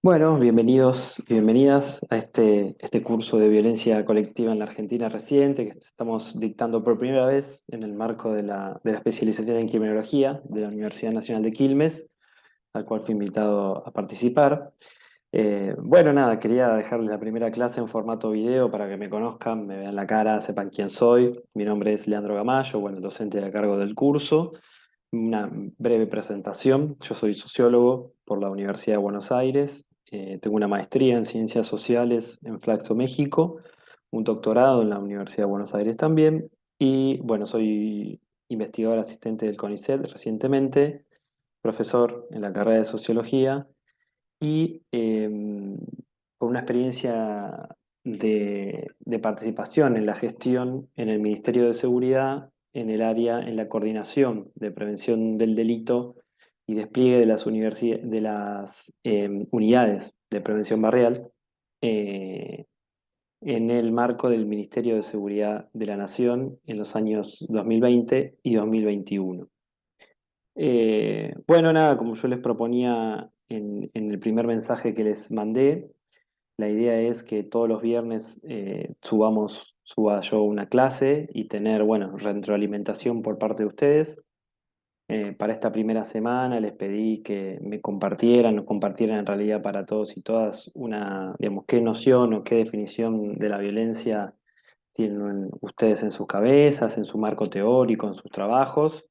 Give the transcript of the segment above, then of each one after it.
Bueno, bienvenidos y bienvenidas a este curso de violencia colectiva en la Argentina reciente que estamos dictando por primera vez en el marco de la especialización en criminología de la Universidad Nacional de Quilmes, al cual fui invitado a participar. Bueno, nada, quería dejarles la primera clase en formato video para que me conozcan, me vean la cara, sepan quién soy. Mi nombre es Leandro Gamayo, bueno, docente a cargo del curso. Una breve presentación. Yo soy sociólogo por la Universidad de Buenos Aires. Tengo una maestría en ciencias sociales en Flaxo, México, un doctorado en la Universidad de Buenos Aires también. Y bueno, soy investigador asistente del CONICET recientemente, profesor en la carrera de sociología y con una experiencia de participación en la gestión en el Ministerio de Seguridad, en el área, en la coordinación de prevención del delito y despliegue de las unidades de prevención barrial eh, en el marco del Ministerio de Seguridad de la Nación en los años 2020 y 2021. Bueno, nada, como yo les proponía en el primer mensaje que les mandé, la idea es que todos los viernes suba yo una clase y tener, bueno, retroalimentación por parte de ustedes. Para esta primera semana les pedí que me compartieran, nos compartieran en realidad para todos y todas digamos, qué noción o qué definición de la violencia tienen ustedes en sus cabezas, en su marco teórico, en sus trabajos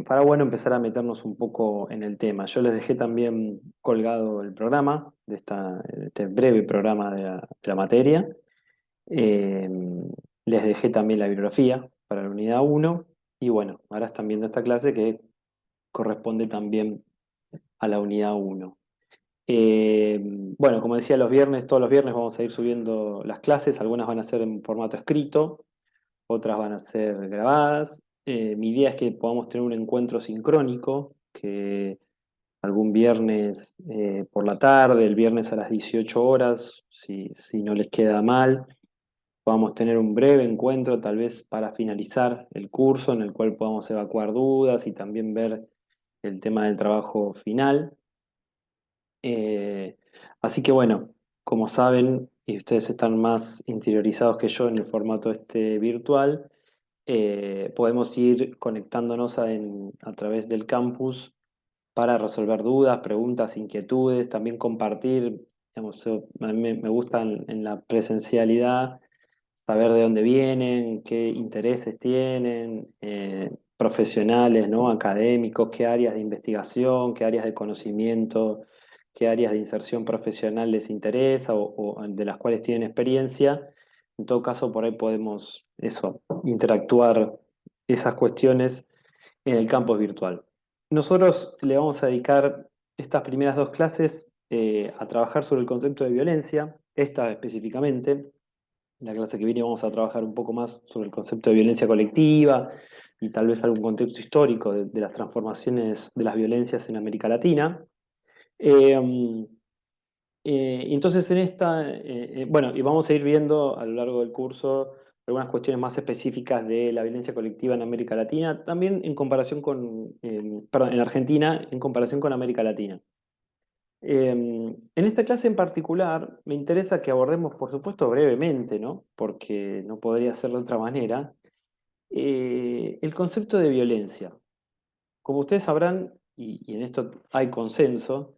para bueno, empezar a meternos un poco en el tema. Yo les dejé también colgado el programa, de este breve programa de la materia. Eh, Les dejé también la bibliografía para la unidad uno. Y bueno, ahora están viendo esta clase que corresponde también a la unidad uno. Bueno, como decía, todos los viernes vamos a ir subiendo las clases. Algunas van a ser en formato escrito, otras van a ser grabadas. Mi idea es que podamos tener un encuentro sincrónico, que algún viernes por la tarde, el viernes a las 18 horas, si no les queda mal, podamos tener un breve encuentro, tal vez para finalizar el curso, en el cual podamos evacuar dudas y también ver el tema del trabajo final. Eh, Así que bueno, como saben, y ustedes están más interiorizados que yo en el formato este virtual, podemos ir conectándonos a través del campus para resolver dudas, preguntas, inquietudes, también compartir. Digamos, a mí me gusta en la presencialidad saber de dónde vienen, qué intereses tienen, profesionales, ¿no? Académicos, qué áreas de investigación, qué áreas de conocimiento, qué áreas de inserción profesional les interesa o de las cuales tienen experiencia. En todo caso, por ahí podemos interactuar esas cuestiones en el campus virtual. Nosotros le vamos a dedicar estas primeras dos clases a trabajar sobre el concepto de violencia, esta específicamente. La clase que viene vamos a trabajar un poco más sobre el concepto de violencia colectiva y tal vez algún contexto histórico de las transformaciones de las violencias en América Latina. Eh, entonces, bueno, y vamos a ir viendo a lo largo del curso algunas cuestiones más específicas de la violencia colectiva en América Latina, también en comparación perdón, en Argentina, en comparación con América Latina. En esta clase en particular me interesa que abordemos, por supuesto, brevemente, ¿no? Porque no podría ser de otra manera, el concepto de violencia. Como ustedes sabrán, y en esto hay consenso,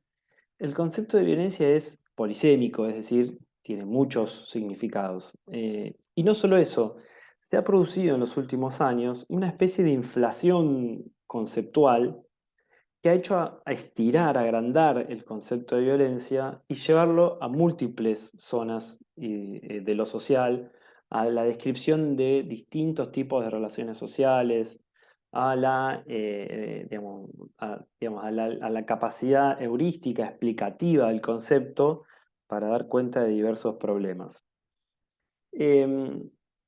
el concepto de violencia es polisémico, es decir, tiene muchos significados. Y no solo eso, se ha producido en los últimos años una especie de inflación conceptual que ha hecho a estirar, a agrandar el concepto de violencia y llevarlo a múltiples zonas de lo social, a la descripción de distintos tipos de relaciones sociales, a digamos, a la capacidad heurística explicativa del concepto para dar cuenta de diversos problemas. Eh,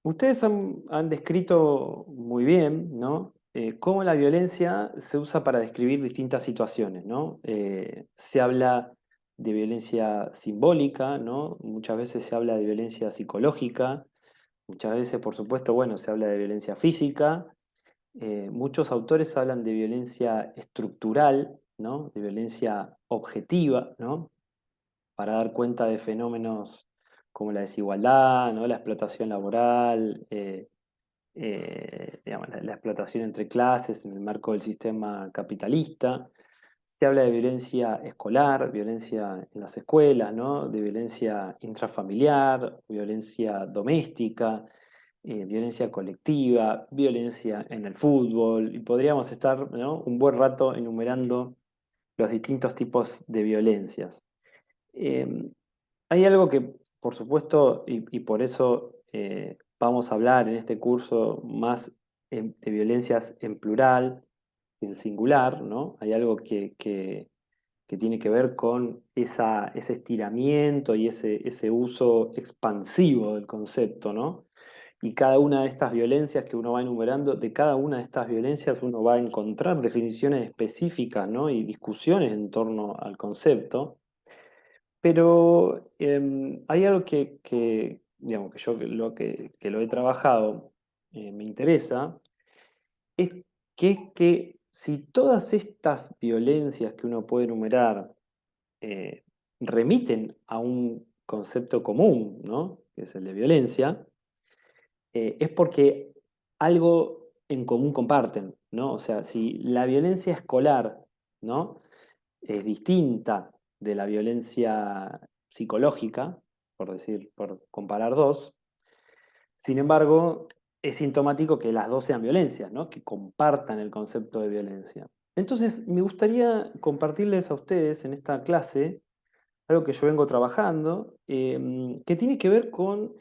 Ustedes han descrito muy bien, ¿no? Cómo la violencia se usa para describir distintas situaciones, ¿no? Se habla de violencia simbólica, ¿no? Muchas veces se habla de violencia psicológica, muchas veces, por supuesto, bueno, se habla de violencia física. Muchos autores hablan de violencia estructural, ¿no? De violencia objetiva, ¿no? para dar cuenta de fenómenos como la desigualdad, ¿no? La explotación laboral, digamos, la explotación entre clases en el marco del sistema capitalista. Se habla de violencia escolar, violencia en las escuelas, ¿no? De violencia intrafamiliar, violencia doméstica, violencia colectiva, violencia en el fútbol, y podríamos estar, ¿no? Un buen rato enumerando los distintos tipos de violencias. Eh, Hay algo que, por supuesto, y por eso vamos a hablar en este curso más de violencias en plural que en singular, ¿no? Hay algo que tiene que ver con ese estiramiento y ese uso expansivo del concepto, ¿no? Y cada una de estas violencias que uno va enumerando, de cada una de estas violencias uno va a encontrar definiciones específicas, ¿no? Y discusiones en torno al concepto. Pero hay algo digamos, que yo que lo he trabajado, me interesa, es que si todas estas violencias que uno puede enumerar eh, remiten a un concepto común, ¿no? Que es el de violencia, es porque algo en común comparten, ¿no? O sea, si la violencia escolar, ¿no? Es distinta de la violencia psicológica, por decir, por comparar dos. Sin embargo, es sintomático que las dos sean violencias, ¿no? Que compartan el concepto de violencia. Entonces, me gustaría compartirles a ustedes en esta clase algo que yo vengo trabajando, que tiene que ver con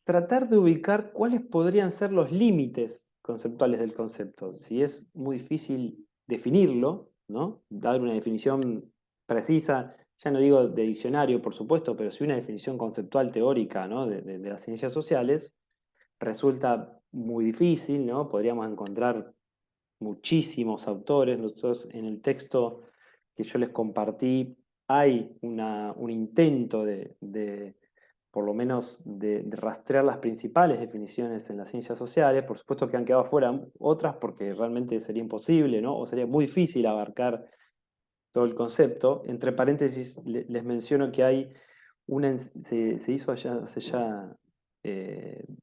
tratar de ubicar cuáles podrían ser los límites conceptuales del concepto. Si es muy difícil definirlo, ¿no? Dar una definición precisa, ya no digo de diccionario, por supuesto, pero sí una definición conceptual teórica, ¿no? De las ciencias sociales, resulta muy difícil, ¿no? Podríamos encontrar muchísimos autores. Nosotros en el texto que yo les compartí hay un intento por lo menos, de rastrear las principales definiciones en las ciencias sociales. Por supuesto que han quedado fuera otras porque realmente sería imposible, ¿no? O sería muy difícil abarcar todo el concepto. Entre paréntesis, les menciono que hay se hizo allá, hace ya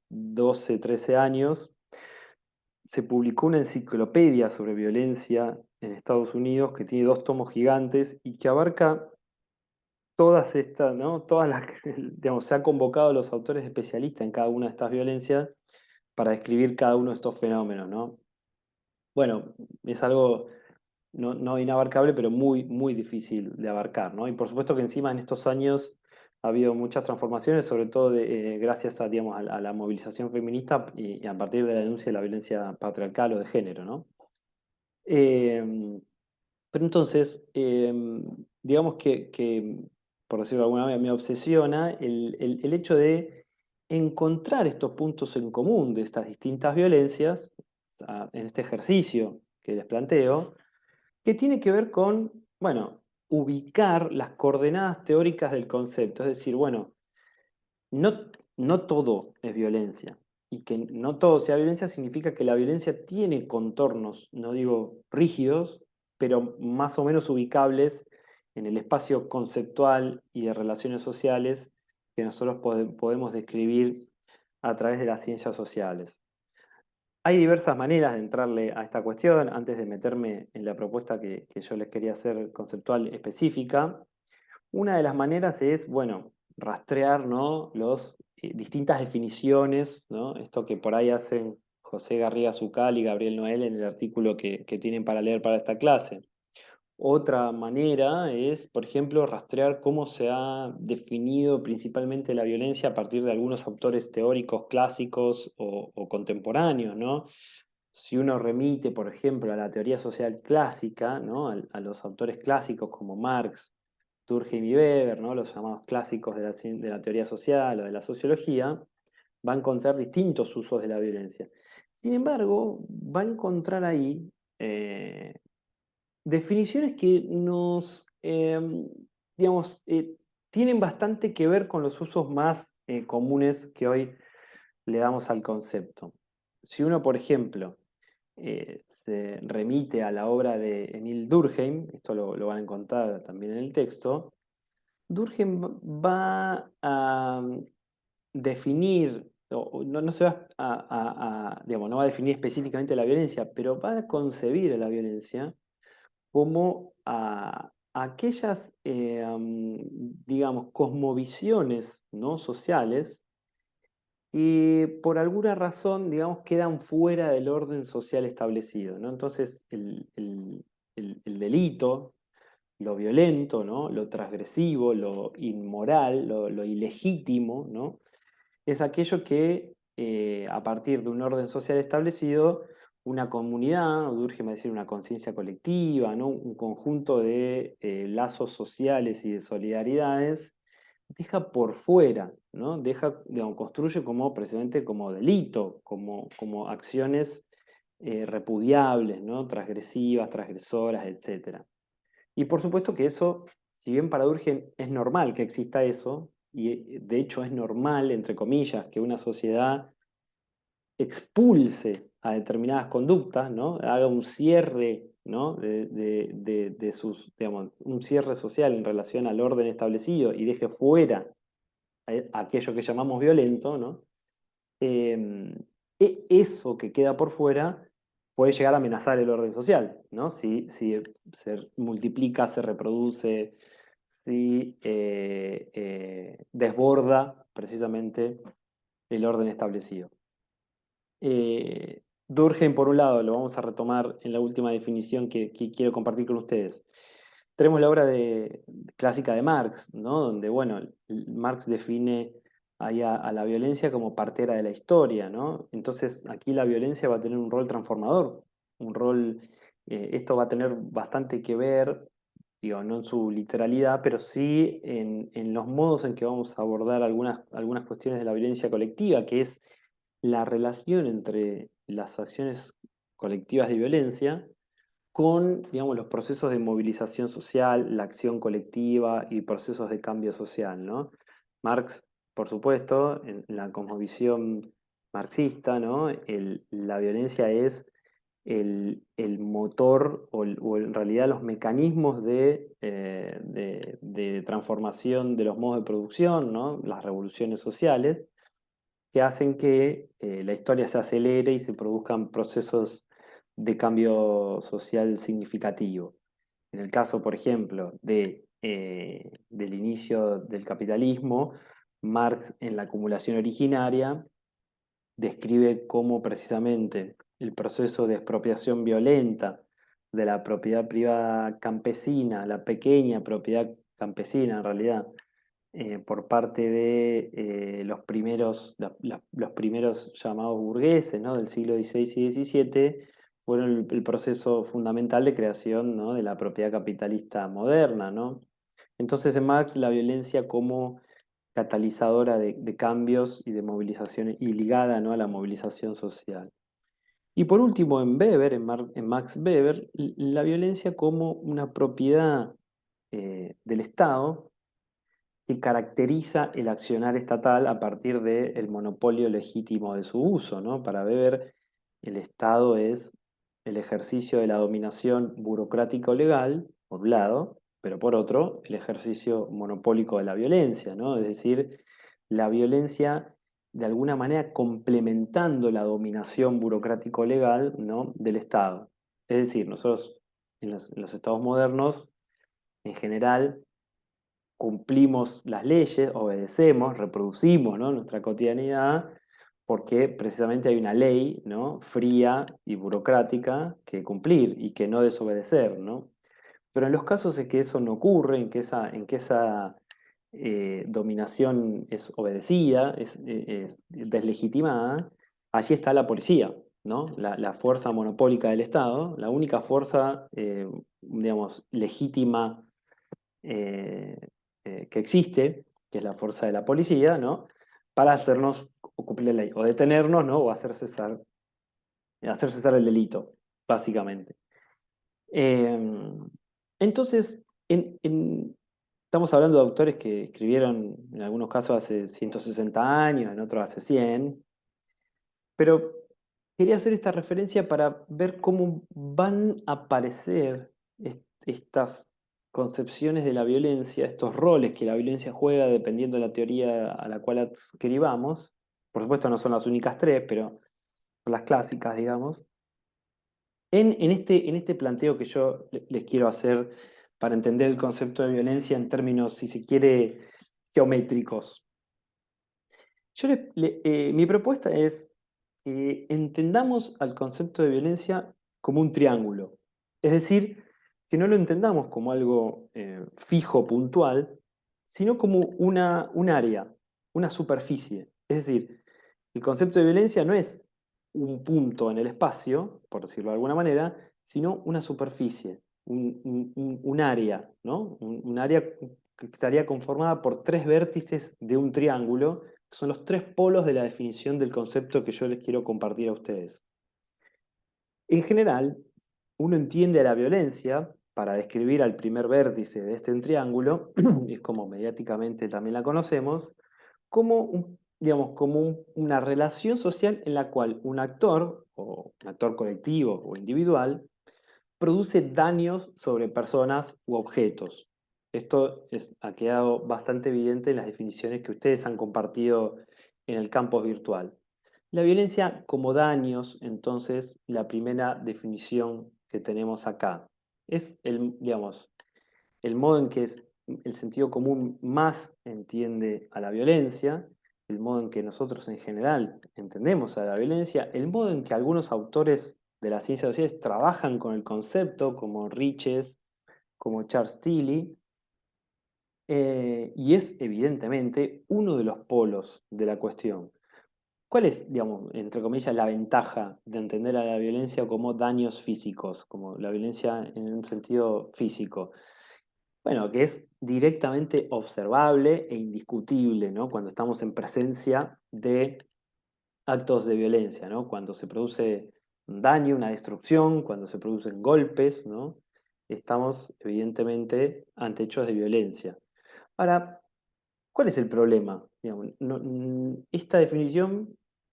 12, 13 años, se publicó una enciclopedia sobre violencia en Estados Unidos que tiene dos tomos gigantes y que abarca todas estas, ¿no? Todas las, digamos, se han convocado a los autores especialistas en cada una de estas violencias para describir cada uno de estos fenómenos, ¿no? Bueno, es algo no inabarcable, pero muy, muy difícil de abarcar, ¿no? Y por supuesto que encima en estos años ha habido muchas transformaciones, sobre todo gracias a, digamos, a la movilización feminista y a partir de la denuncia de la violencia patriarcal o de género, ¿no? Eh, pero entonces, digamos por decirlo de alguna manera, me obsesiona el hecho de encontrar estos puntos en común de estas distintas violencias, o sea, en este ejercicio que les planteo, que tiene que ver con, bueno, ubicar las coordenadas teóricas del concepto. Es decir, bueno, no, no todo es violencia. Y que no todo sea violencia significa que la violencia tiene contornos, no digo rígidos, pero más o menos ubicables en el espacio conceptual y de relaciones sociales que nosotros podemos describir a través de las ciencias sociales. Hay diversas maneras de entrarle a esta cuestión. Antes de meterme en la propuesta que yo les quería hacer conceptual específica, una de las maneras es, bueno, rastrear, ¿no? Distintas definiciones, ¿no? Esto que por ahí hacen José Garriga Zucal y Gabriel Noel en el artículo que tienen para leer para esta clase. Otra manera es, por ejemplo, rastrear cómo se ha definido principalmente la violencia a partir de algunos autores teóricos clásicos o contemporáneos, ¿no? Si uno remite, por ejemplo, a la teoría social clásica, ¿no? A los autores clásicos como Marx, Durkheim y Weber, ¿no? Los llamados clásicos de la teoría social o de la sociología, va a encontrar distintos usos de la violencia. Sin embargo, va a encontrar ahí definiciones que digamos, tienen bastante que ver con los usos más comunes que hoy le damos al concepto. Si uno, por ejemplo, se remite a la obra de Emil Durkheim, esto lo van a encontrar también en el texto, Durkheim va a definir, no se va digamos, no va a definir específicamente la violencia, pero va a concebir a la violencia como a aquellas, digamos, cosmovisiones, ¿no? sociales que por alguna razón, digamos, quedan fuera del orden social establecido, ¿no? Entonces, el delito, lo violento, ¿no? Lo transgresivo, lo inmoral, lo ilegítimo, ¿no? Es aquello que a partir de un orden social establecido, una comunidad, o Durkheim va a decir una conciencia colectiva, ¿no? Un conjunto de lazos sociales y de solidaridades, deja por fuera, ¿no? Deja, digamos, construye como precisamente como delito, como acciones repudiables, ¿no? Transgresivas, transgresoras, etcétera. Y por supuesto que eso, si bien para Durkheim es normal que exista eso, y de hecho es normal, entre comillas, que una sociedad expulse a determinadas conductas, ¿no? Haga un cierre, ¿no? de sus, digamos, un cierre social en relación al orden establecido y deje fuera aquello que llamamos violento, ¿no? eh, Eso que queda por fuera puede llegar a amenazar el orden social, ¿no? Si se multiplica, se reproduce, si desborda precisamente el orden establecido. Durkheim, por un lado, lo vamos a retomar en la última definición que quiero compartir con ustedes. Tenemos la obra clásica de Marx, ¿no? Donde, bueno, Marx define ahí a la violencia como partera de la historia, ¿no? Entonces, aquí la violencia va a tener un rol transformador, un rol, esto va a tener bastante que ver, digo, no en su literalidad, pero sí en los modos en que vamos a abordar algunas cuestiones de la violencia colectiva, que es la relación entre las acciones colectivas de violencia con, digamos, los procesos de movilización social, la acción colectiva y procesos de cambio social, ¿no? Marx, por supuesto, en la cosmovisión marxista, ¿no? La violencia es el motor o en realidad los mecanismos de transformación de los modos de producción, ¿no? Las revoluciones sociales que hacen que la historia se acelere y se produzcan procesos de cambio social significativo. En el caso, por ejemplo, del inicio del capitalismo, Marx en la acumulación originaria describe cómo precisamente el proceso de expropiación violenta de la propiedad privada campesina, la pequeña propiedad campesina en realidad, por parte de los primeros llamados burgueses, ¿no? del siglo XVI y XVII, fueron el proceso fundamental de creación, ¿no? de la propiedad capitalista moderna, ¿no? Entonces en Marx la violencia como catalizadora de cambios y de movilización y ligada, ¿no? a la movilización social. Y por último, en Weber, en Max Weber, la violencia como una propiedad del Estado que caracteriza el accionar estatal a partir del monopolio legítimo de su uso, ¿no? Para Weber, el Estado es el ejercicio de la dominación burocrático-legal, por un lado, pero por otro, el ejercicio monopólico de la violencia, ¿no? Es decir, la violencia de alguna manera complementando la dominación burocrático-legal, ¿no? del Estado. Es decir, nosotros en los estados modernos, en general, cumplimos las leyes, obedecemos, reproducimos, ¿no? nuestra cotidianidad, porque precisamente hay una ley, ¿no? fría y burocrática que cumplir y que no desobedecer, ¿no? Pero en los casos en que eso no ocurre, en que esa dominación es obedecida, es deslegitimada, allí está la policía, ¿no? La fuerza monopólica del Estado, la única fuerza, digamos, legítima eh, que existe, que es la fuerza de la policía, ¿no? Para hacernos cumplir la ley, o detenernos, ¿no? O hacer cesar el delito, básicamente. Eh, entonces, estamos hablando de autores que escribieron en algunos casos hace 160 años, en otros hace 100, pero quería hacer esta referencia para ver cómo van a aparecer estas concepciones de la violencia, estos roles que la violencia juega dependiendo de la teoría a la cual adscribamos, por supuesto no son las únicas tres, pero son las clásicas, digamos, en este planteo que yo les quiero hacer para entender el concepto de violencia en términos, si se quiere, geométricos. Mi propuesta es que entendamos al concepto de violencia como un triángulo. Es decir, que no lo entendamos como algo fijo, puntual, sino como un área, una superficie. Es decir, el concepto de violencia no es un punto en el espacio, por decirlo de alguna manera, sino una superficie, un área, ¿no? Un área que estaría conformada por tres vértices de un triángulo, que son los tres polos de la definición del concepto que yo les quiero compartir a ustedes. En general, uno entiende a la violencia para describir al primer vértice de este triángulo, es como mediáticamente también la conocemos, como, digamos, como una relación social en la cual un actor, o un actor colectivo o individual, produce daños sobre personas u objetos. Esto ha quedado bastante evidente en las definiciones que ustedes han compartido en el campus virtual. La violencia como daños, entonces, la primera definición que tenemos acá. Es digamos, el modo en que el sentido común más entiende a la violencia, el modo en que nosotros en general entendemos a la violencia, el modo en que algunos autores de las ciencias sociales trabajan con el concepto, como Riches, como Charles Tilly, y es evidentemente uno de los polos de la cuestión. ¿Cuál es, digamos, entre comillas, la ventaja de entender a la violencia como daños físicos, como la violencia en un sentido físico? Bueno, que es directamente observable e indiscutible, ¿no? Cuando estamos en presencia de actos de violencia, ¿no? Cuando se produce un daño, una destrucción, cuando se producen golpes, ¿no? Estamos evidentemente ante hechos de violencia. Ahora, ¿cuál es el problema? Digamos, esta definición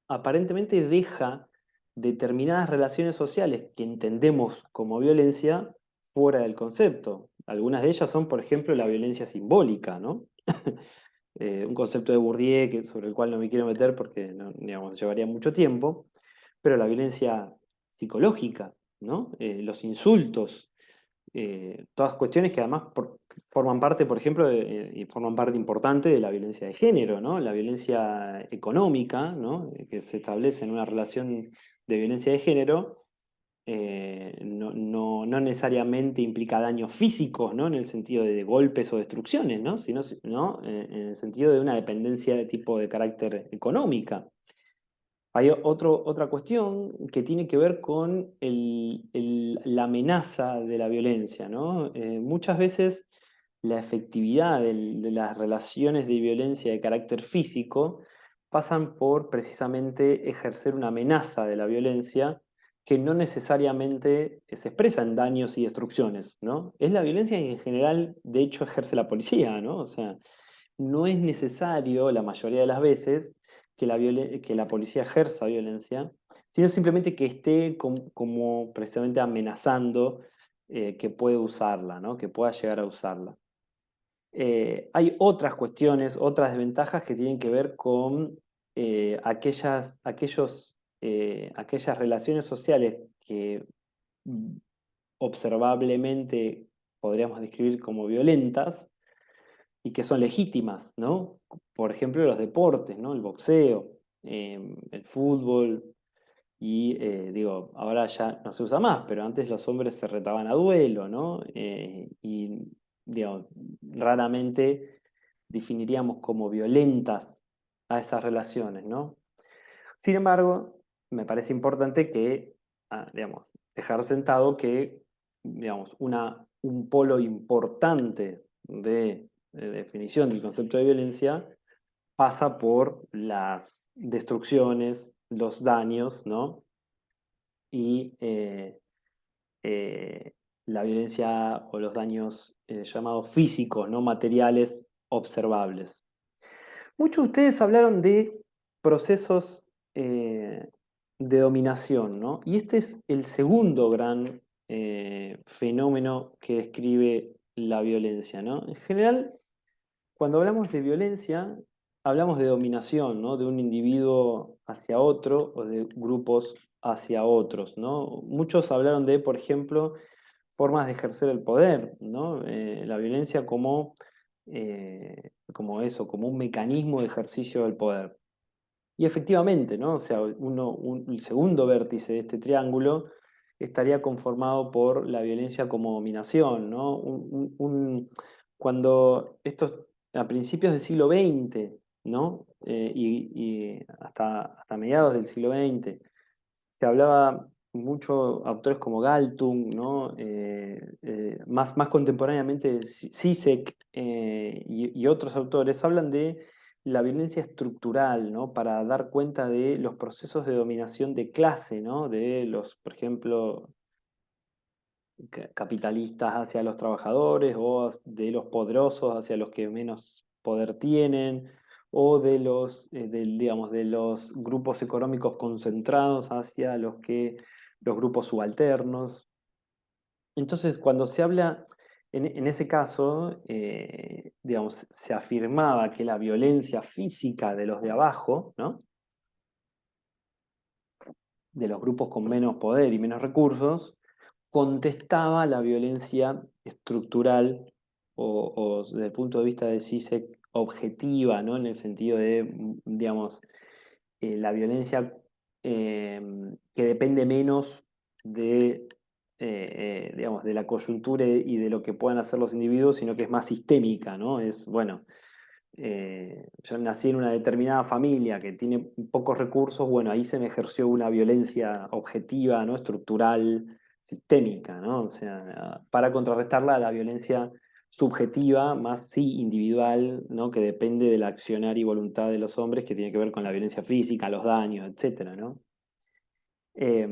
aparentemente deja determinadas relaciones sociales que entendemos como violencia fuera del concepto. Algunas de ellas son, por ejemplo, la violencia simbólica, ¿no? Un concepto de Bourdieu sobre el cual no me quiero meter porque digamos, llevaría mucho tiempo, pero la violencia psicológica, ¿no? Los insultos, todas cuestiones que además forman parte, por ejemplo, y forman parte importante de la violencia de género, ¿no? La violencia económica, ¿no? Que se establece en una relación de violencia de género, no necesariamente implica daños físicos, ¿no? En el sentido de golpes o destrucciones, ¿no? Sino, ¿no? En el sentido de una dependencia de tipo de carácter económica. Hay otra cuestión que tiene que ver con la amenaza de la violencia, ¿no? Muchas veces la efectividad de las relaciones de violencia de carácter físico pasan por precisamente ejercer una amenaza de la violencia que no necesariamente se expresa en daños y destrucciones, ¿no? Es la violencia que en general, de hecho, ejerce la policía, ¿no? O sea, no es necesario la mayoría de las veces que la policía ejerza violencia, sino simplemente que esté como precisamente amenazando que puede usarla, ¿no? Que pueda llegar a usarla. Hay otras cuestiones, otras desventajas que tienen que ver con aquellas relaciones sociales que mm, observablemente podríamos describir como violentas, y que son legítimas, ¿no? Por ejemplo, los deportes, ¿no? El boxeo, el fútbol, y digo, ahora ya no se usa más, pero antes los hombres se retaban a duelo, ¿no? Y digo, raramente definiríamos como violentas a esas relaciones, ¿no? Sin embargo, me parece importante que, digamos, dejar sentado que, digamos, un polo importante de definición del concepto de violencia pasa por las destrucciones, los daños, ¿no? Y eh, la violencia o los daños llamados físicos, no materiales, observables. Muchos de ustedes hablaron de procesos de dominación, ¿no? Y este es el segundo gran fenómeno que describe la violencia, ¿no? En general, cuando hablamos de violencia, hablamos de dominación, ¿no? De un individuo hacia otro o de grupos hacia otros, ¿no? Muchos hablaron de, por ejemplo, formas de ejercer el poder, ¿no? La violencia como eso, como un mecanismo de ejercicio del poder. Y efectivamente, ¿no? O sea, el segundo vértice de este triángulo estaría conformado por la violencia como dominación, ¿no? Cuando estos, a principios del siglo XX, ¿no? Y hasta mediados del siglo XX, se hablaba mucho, autores como Galtung, ¿no? Más contemporáneamente Zizek y otros autores hablan de la violencia estructural, ¿no? Para dar cuenta de los procesos de dominación de clase, ¿no? De los, por ejemplo, capitalistas hacia los trabajadores o de los poderosos hacia los que menos poder tienen o digamos, de los grupos económicos concentrados hacia los grupos subalternos. Entonces, cuando se habla, en ese caso, digamos, se afirmaba que la violencia física de los de abajo, ¿no? De los grupos con menos poder y menos recursos, contestaba la violencia estructural o desde el punto de vista de CISEC objetiva, ¿no? En el sentido de, digamos, la violencia eh, que depende menos digamos, de la coyuntura y de lo que puedan hacer los individuos, sino que es más sistémica, ¿no? Es, bueno, yo nací en una determinada familia que tiene pocos recursos, bueno, ahí se me ejerció una violencia objetiva, ¿no? Estructural, sistémica, ¿no? O sea, para contrarrestarla a la violencia subjetiva, más sí individual, ¿no? Que depende del accionar y voluntad de los hombres, que tiene que ver con la violencia física, los daños, etcétera, ¿no? Eh,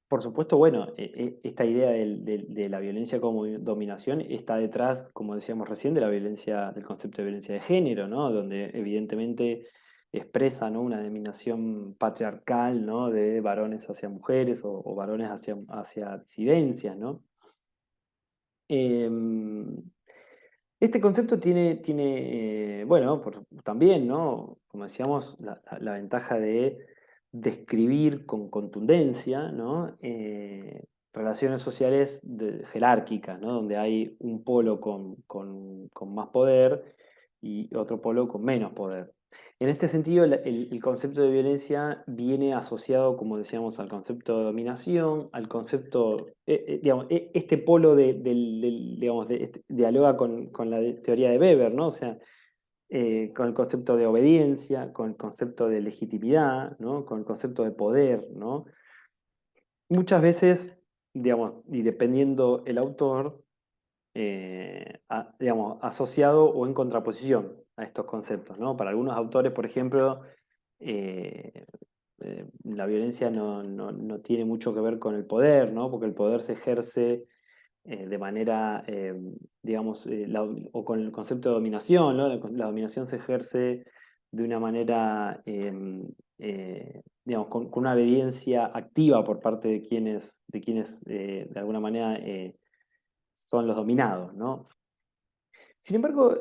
por supuesto, bueno, esta idea de la violencia como dominación está detrás, como decíamos recién, de la violencia, del concepto de violencia de género, ¿no? Donde evidentemente expresa, ¿no? Una dominación patriarcal, ¿no? De varones hacia mujeres o varones hacia disidencias, ¿no? Eh, este concepto tiene bueno, también, ¿no? Como decíamos, la ventaja de describir con contundencia, ¿no? Relaciones sociales jerárquicas, ¿no? Donde hay un polo con más poder y otro polo con menos poder. En este sentido, el concepto de violencia viene asociado, como decíamos, al concepto de dominación, al concepto, digamos, este polo digamos, dialoga con la teoría de Weber, ¿no? O sea, con el concepto de obediencia, con el concepto de legitimidad, ¿no? Con el concepto de poder, ¿no? Muchas veces, digamos, y dependiendo el autor, digamos, asociado o en contraposición a estos conceptos, ¿no? Para algunos autores, por ejemplo, eh, la violencia no tiene mucho que ver con el poder, ¿no? Porque el poder se ejerce de manera, digamos, o con el concepto de dominación, ¿no? La dominación se ejerce de una manera, digamos, con una obediencia activa por parte de quienes de alguna manera son los dominados, ¿no? Sin embargo,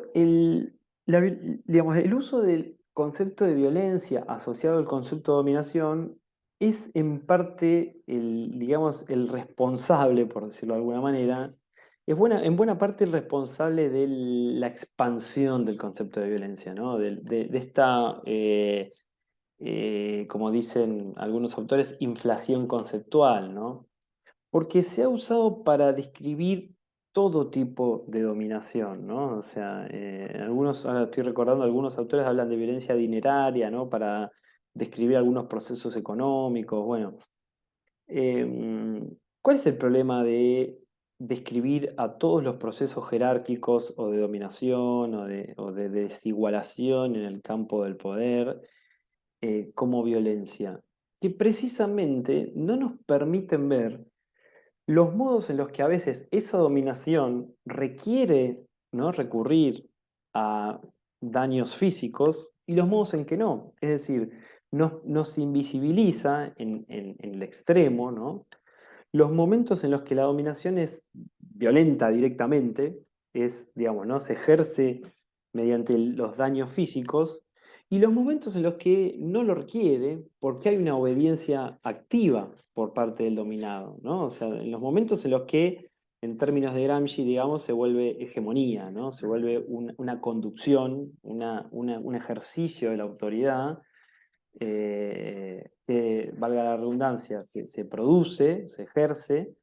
digamos, el uso del concepto de violencia asociado al concepto de dominación es en parte digamos, el responsable, por decirlo de alguna manera, en buena parte el responsable de la expansión del concepto de violencia, ¿no? De esta, como dicen algunos autores, inflación conceptual, ¿no? Porque se ha usado para describir todo tipo de dominación, ¿no? O sea, ahora estoy recordando, algunos autores hablan de violencia dineraria, ¿no? Para describir algunos procesos económicos. Bueno, ¿cuál es el problema de describir a todos los procesos jerárquicos o de dominación o de desigualación en el campo del poder como violencia? Que precisamente no nos permiten ver los modos en los que a veces esa dominación requiere, ¿no? recurrir a daños físicos y los modos en que no. Es decir, nos invisibiliza en el extremo, ¿no? Los momentos en los que la dominación es violenta directamente, es, digamos, ¿no? Se ejerce mediante los daños físicos, y los momentos en los que no lo requiere, porque hay una obediencia activa por parte del dominado, ¿no? O sea, en los momentos en los que, en términos de Gramsci, digamos, se vuelve hegemonía, ¿no? Se vuelve una conducción, un ejercicio de la autoridad, que, valga la redundancia, se produce, se ejerce,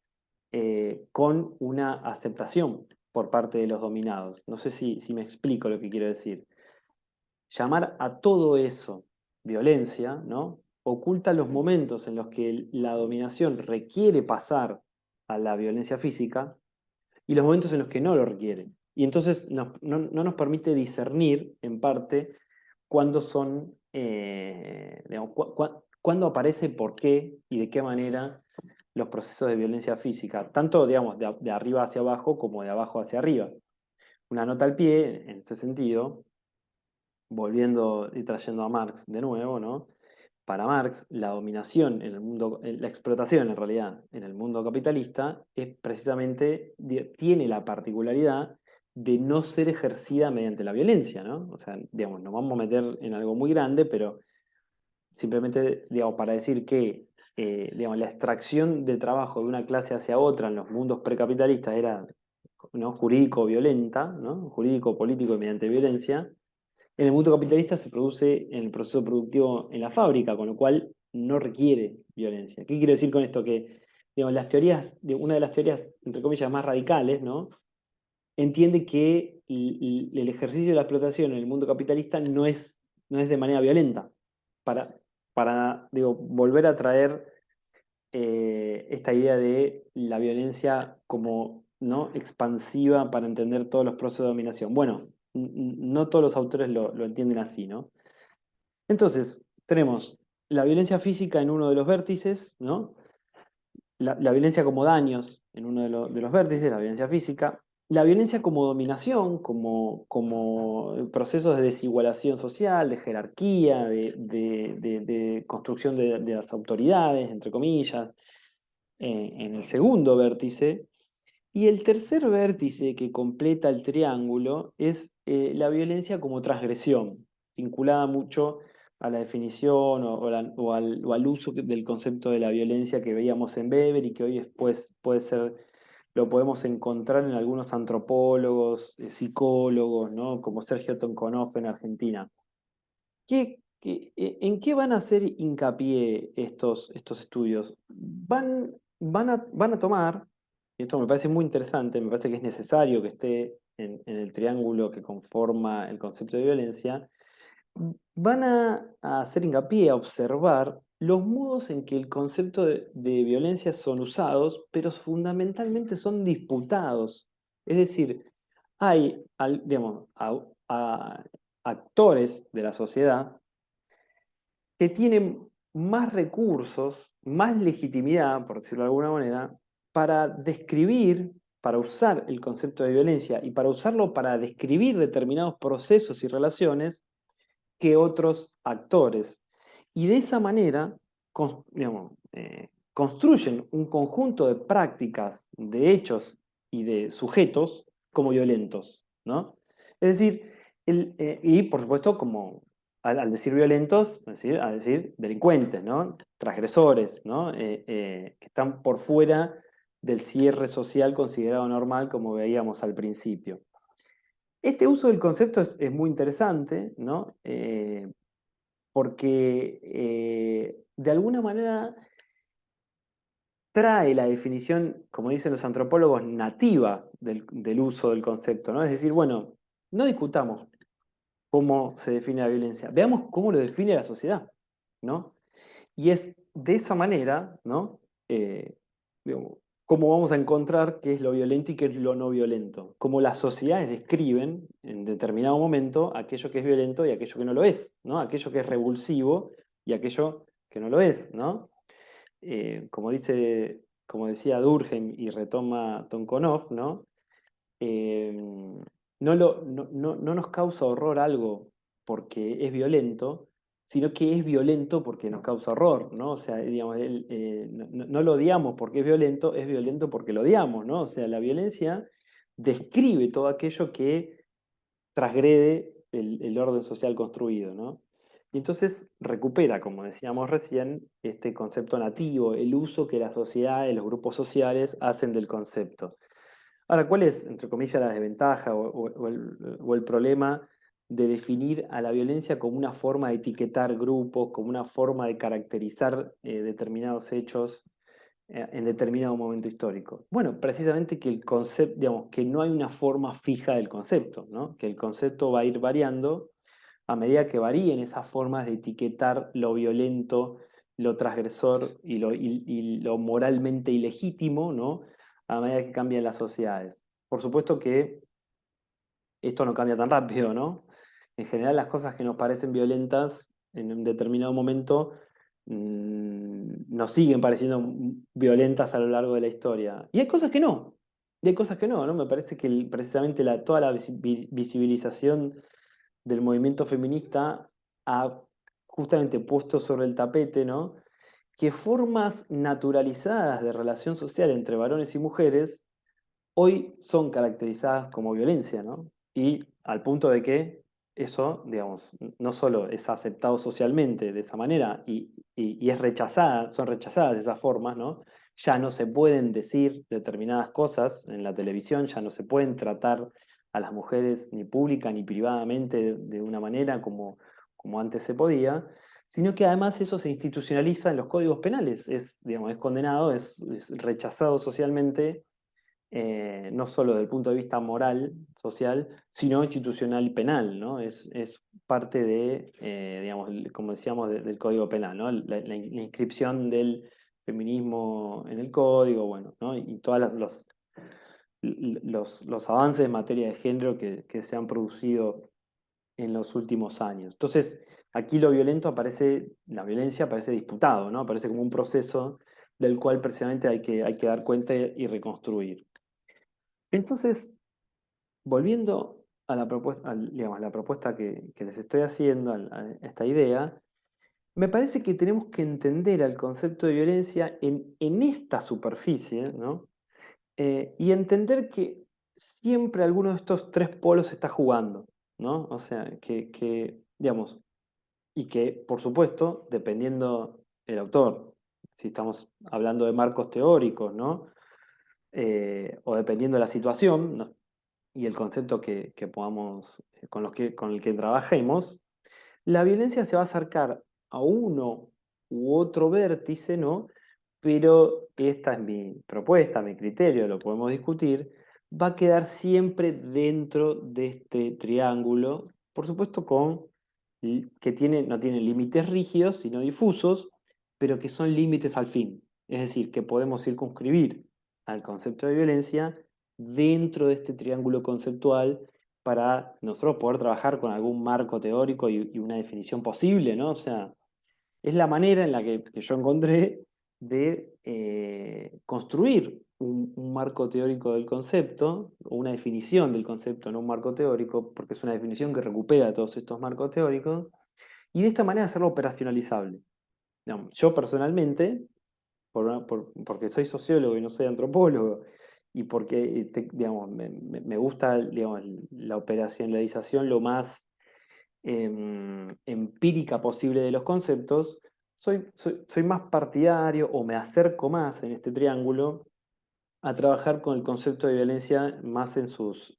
con una aceptación por parte de los dominados. No sé si me explico lo que quiero decir. Llamar a todo eso violencia, ¿no? Oculta los momentos en los que la dominación requiere pasar a la violencia física y los momentos en los que no lo requiere. Y entonces no nos permite discernir, en parte, cuándo son, digamos, cuándo aparece, por qué y de qué manera los procesos de violencia física, tanto, digamos, de arriba hacia abajo como de abajo hacia arriba. Una nota al pie, en este sentido, volviendo y trayendo a Marx de nuevo, ¿no? Para Marx, la dominación en el mundo, la explotación en realidad en el mundo capitalista es precisamente, tiene la particularidad de no ser ejercida mediante la violencia, ¿no? O sea, digamos, nos vamos a meter en algo muy grande, pero simplemente, digamos, para decir que, digamos, la extracción de trabajo de una clase hacia otra en los mundos precapitalistas era, ¿no? Jurídico-violenta, ¿no? Jurídico-político y mediante violencia. En el mundo capitalista se produce en el proceso productivo en la fábrica, con lo cual no requiere violencia. ¿Qué quiero decir con esto? Que, digamos, las teorías, una de las teorías, entre comillas, más radicales, ¿no? Entiende que el ejercicio de la explotación en el mundo capitalista no es de manera violenta. Para, para, digo, volver a traer, esta idea de la violencia como, ¿no? Expansiva para entender todos los procesos de dominación. Bueno, no todos los autores lo entienden así, ¿no? Entonces, tenemos la violencia física en uno de los vértices, ¿no? La violencia como daños en uno de los vértices, la violencia física. La violencia como dominación, como procesos de desigualación social, de jerarquía, de construcción de las autoridades, entre comillas, en el segundo vértice. Y el tercer vértice que completa el triángulo es, la violencia como transgresión, vinculada mucho a la definición o al uso del concepto de la violencia que veíamos en Weber y que hoy después puede ser, lo podemos encontrar en algunos antropólogos, psicólogos, ¿no? Como Sergio Tonconov en Argentina. ¿En qué van a hacer hincapié estos estudios? Van a tomar, y esto me parece muy interesante, me parece que es necesario que esté en el triángulo que conforma el concepto de violencia, van a hacer hincapié, a observar los modos en que el concepto de violencia son usados, pero fundamentalmente son disputados. Es decir, hay, digamos, actores de la sociedad que tienen más recursos, más legitimidad, por decirlo de alguna manera, para describir, para usar el concepto de violencia y para usarlo para describir determinados procesos y relaciones que otros actores. Y de esa manera, digamos, construyen un conjunto de prácticas, de hechos y de sujetos como violentos, ¿no? Es decir, y por supuesto, como al decir violentos, a decir delincuentes, ¿no? Transgresores, ¿no? Que están por fuera del cierre social considerado normal, como veíamos al principio. Este uso del concepto es muy interesante, ¿no? Porque, de alguna manera trae la definición, como dicen los antropólogos, nativa del uso del concepto, ¿no? Es decir, bueno, no discutamos cómo se define la violencia, veamos cómo lo define la sociedad, ¿no? Y es de esa manera, ¿no? Digamos, cómo vamos a encontrar qué es lo violento y qué es lo no violento. Cómo las sociedades describen en determinado momento aquello que es violento y aquello que no lo es, ¿no? Aquello que es revulsivo y aquello que no lo es, ¿no? Como decía Durkheim y retoma Tonkonov, ¿no? Eh, no nos causa horror algo porque es violento, sino que es violento porque nos causa horror, ¿no? O sea, digamos, no lo odiamos porque es violento porque lo odiamos, ¿no? O sea, la violencia describe todo aquello que transgrede el orden social construido, ¿no? Y entonces recupera, como decíamos recién, este concepto nativo, el uso que la sociedad y los grupos sociales hacen del concepto. Ahora, ¿cuál es, entre comillas, la desventaja o el problema de definir a la violencia como una forma de etiquetar grupos, como una forma de caracterizar determinados hechos en determinado momento histórico? Bueno, precisamente que el concepto, digamos, que no hay una forma fija del concepto, ¿no? Que el concepto va a ir variando a medida que varíen esas formas de etiquetar lo violento, lo transgresor y lo moralmente ilegítimo, ¿no? A medida que cambian las sociedades. Por supuesto que esto no cambia tan rápido, ¿no? En general las cosas que nos parecen violentas en un determinado momento nos siguen pareciendo violentas a lo largo de la historia. Y hay cosas que no, y hay cosas que no, ¿no? Me parece que precisamente toda la visibilización del movimiento feminista ha justamente puesto sobre el tapete, ¿no? Que formas naturalizadas de relación social entre varones y mujeres hoy son caracterizadas como violencia, ¿no? Y al punto de que eso, digamos, no solo es aceptado socialmente de esa manera y es rechazada, son rechazadas esas formas, ¿no? Ya no se pueden decir determinadas cosas en la televisión, ya no se pueden tratar a las mujeres ni pública ni privadamente de una manera como antes se podía, sino que además eso se institucionaliza en los códigos penales, digamos, es condenado, es rechazado socialmente no solo desde el punto de vista moral, social, sino institucional y penal, ¿no? Es parte de, digamos, como decíamos, del Código Penal, ¿no? La inscripción del feminismo en el código, bueno, ¿no? Y todos los avances en materia de género que se han producido en los últimos años. Entonces, aquí la violencia aparece disputado, ¿no? Aparece como un proceso del cual precisamente hay que dar cuenta y reconstruir. Entonces, volviendo a la propuesta, digamos, la propuesta que les estoy haciendo, a esta idea, me parece que tenemos que entender al concepto de violencia en esta superficie, ¿no? Y entender que siempre alguno de estos tres polos está jugando, ¿no? O sea, digamos, y que, por supuesto, dependiendo el autor, si estamos hablando de marcos teóricos, ¿no? O dependiendo de la situación, ¿no? Y el concepto que podamos, con el que trabajemos, la violencia se va a acercar a uno u otro vértice, ¿no? Pero esta es mi propuesta, mi criterio, lo podemos discutir, va a quedar siempre dentro de este triángulo, por supuesto no tiene límites rígidos, sino difusos, pero que son límites al fin. Es decir, que podemos circunscribir al concepto de violencia dentro de este triángulo conceptual para nosotros poder trabajar con algún marco teórico y una definición posible, ¿no? O sea, es la manera en la que yo encontré de construir un marco teórico del concepto, o una definición del concepto en un marco teórico, porque es una definición que recupera todos estos marcos teóricos, y de esta manera hacerlo operacionalizable. Digamos, yo personalmente, porque soy sociólogo y no soy antropólogo, y porque digamos, me gusta digamos, la operacionalización lo más empírica posible de los conceptos, soy más partidario o me acerco más en este triángulo a trabajar con el concepto de violencia más en sus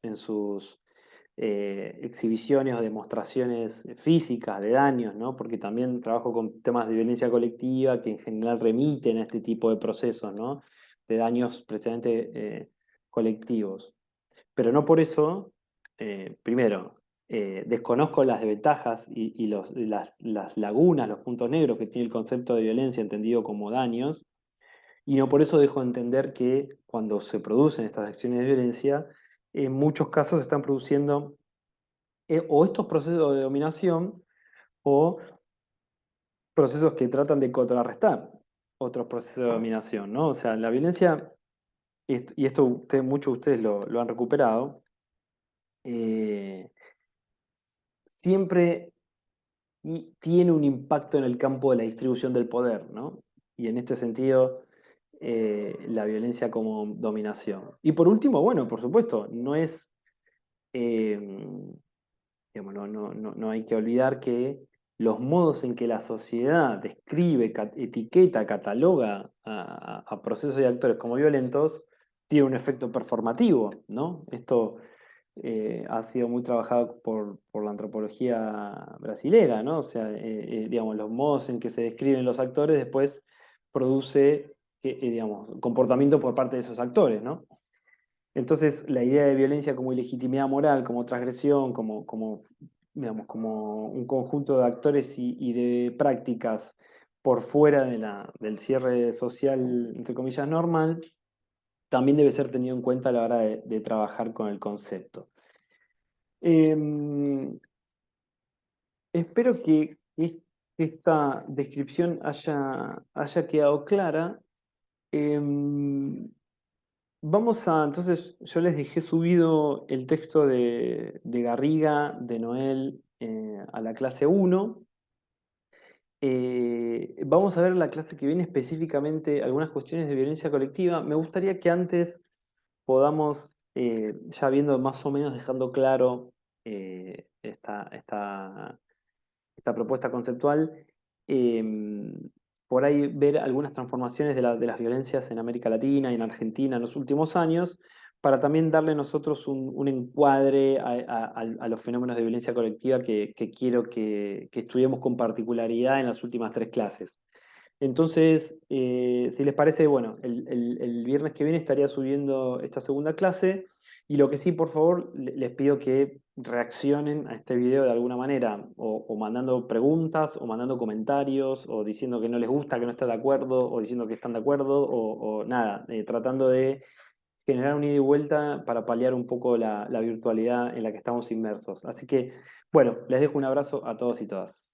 exhibiciones o demostraciones físicas de daños, ¿no? Porque también trabajo con temas de violencia colectiva que en general remiten a este tipo de procesos, ¿no? De daños precisamente colectivos. Pero no por eso, primero, desconozco las desventajas y las lagunas, los puntos negros que tiene el concepto de violencia entendido como daños, y no por eso dejo de entender que cuando se producen estas acciones de violencia, en muchos casos se están produciendo o estos procesos de dominación o procesos que tratan de contrarrestar otros procesos de dominación, ¿no? O sea, la violencia, y esto muchos de ustedes lo han recuperado, eh, siempre tiene un impacto en el campo de la distribución del poder, ¿no? Y en este sentido, la violencia como dominación. Y por último, bueno, por supuesto, no es, eh, digamos, no hay que olvidar que los modos en que la sociedad describe, etiqueta, cataloga a procesos y actores como violentos, tiene un efecto performativo, ¿no? Esto ha sido muy trabajado por la antropología brasilera, ¿no? O sea, digamos, los modos en que se describen los actores después produce, digamos, comportamiento por parte de esos actores, ¿no? Entonces, la idea de violencia como ilegitimidad moral, como transgresión, digamos, como un conjunto de actores y de prácticas por fuera del cierre social, entre comillas, normal, también debe ser tenido en cuenta a la hora de trabajar con el concepto. Em, Espero que esta descripción haya quedado clara. Em, entonces, yo les dejé subido el texto de Garriga, de Noel, a la clase 1. Vamos a ver la clase que viene específicamente algunas cuestiones de violencia colectiva. Me gustaría que antes podamos, ya viendo más o menos, dejando claro esta propuesta conceptual, eh, por ahí ver algunas transformaciones de las violencias en América Latina y en Argentina en los últimos años, para también darle nosotros un encuadre a los fenómenos de violencia colectiva que quiero que estudiemos con particularidad en las últimas 3 clases. Entonces, si les parece, bueno, el viernes que viene estaría subiendo esta segunda clase. Y lo que sí, por favor, les pido que reaccionen a este video de alguna manera, o mandando preguntas, o mandando comentarios, o diciendo que no les gusta, que no están de acuerdo, o diciendo que están de acuerdo, o nada, tratando de generar un ida y vuelta para paliar un poco la virtualidad en la que estamos inmersos. Así que, bueno, les dejo un abrazo a todos y todas.